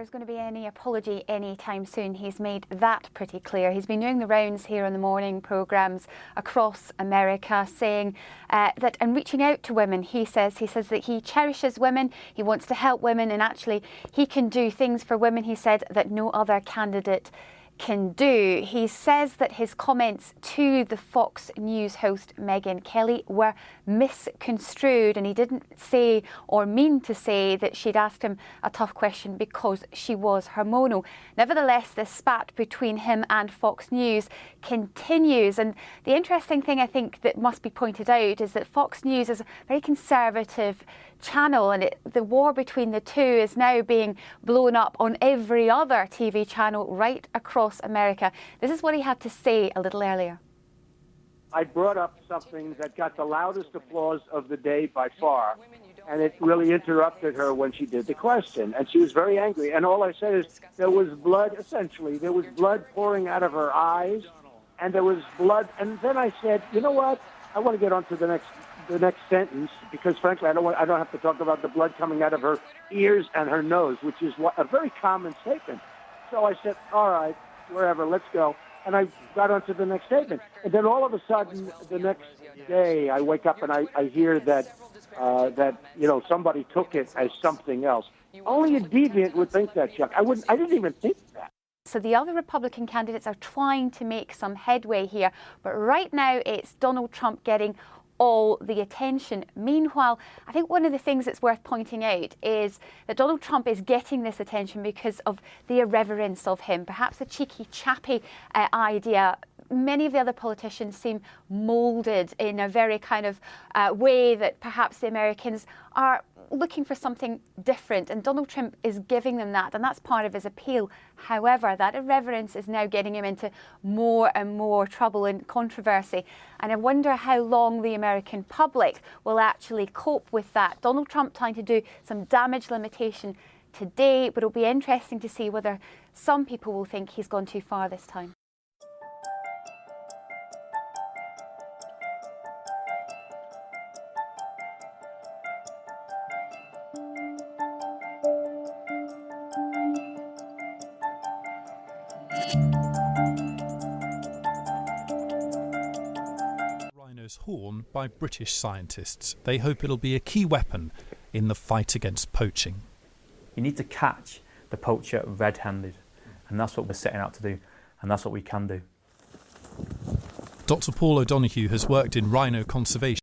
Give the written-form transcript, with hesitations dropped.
there's going to be any apology anytime soon. He's made that pretty clear. He's been doing the rounds here on the morning programmes across America, saying that and reaching out to women. He says that he cherishes women, he wants to help women, and actually he can do things for women, he said, that no other candidate can do. He says that his comments to the Fox News host Megyn Kelly were misconstrued, and he didn't say or mean to say that she'd asked him a tough question because she was hormonal. Nevertheless, this spat between him and Fox News continues, and the interesting thing I think that must be pointed out is that Fox News is a very conservative channel, and the war between the two is now being blown up on every other TV channel right across America. This is what he had to say a little earlier. I brought up something that got the loudest applause of the day by far, and it really interrupted her when she did the question, and she was very angry. And all I said is there was blood, essentially, there was blood pouring out of her eyes, and there was blood. And then I said, you know what? I want to get on to the next sentence, because frankly, I don't have to talk about the blood coming out of her ears and her nose, which is a very common statement. So I said, all right, wherever, let's go. And I got on to the next statement. And then all of a sudden, the next day, I wake up and I hear that somebody took it as something else. Only a deviant would think that, Chuck. I didn't even think that. So the other Republican candidates are trying to make some headway here, but right now it's Donald Trump getting all the attention. Meanwhile, I think one of the things that's worth pointing out is that Donald Trump is getting this attention because of the irreverence of him, perhaps a cheeky, chappy idea. Many of the other politicians seem moulded in a very kind of way that perhaps the Americans are looking for something different, and Donald Trump is giving them that, and that's part of his appeal. However, that irreverence is now getting him into more and more trouble and controversy, and I wonder how long the American public will actually cope with that. Donald Trump trying to do some damage limitation today, but it'll be interesting to see whether some people will think he's gone too far this time. Rhino's horn by British scientists. They hope it'll be a key weapon in the fight against poaching. You need to catch the poacher red-handed, and that's what we're setting out to do, and that's what we can do. Dr. Paul O'Donoghue has worked in rhino conservation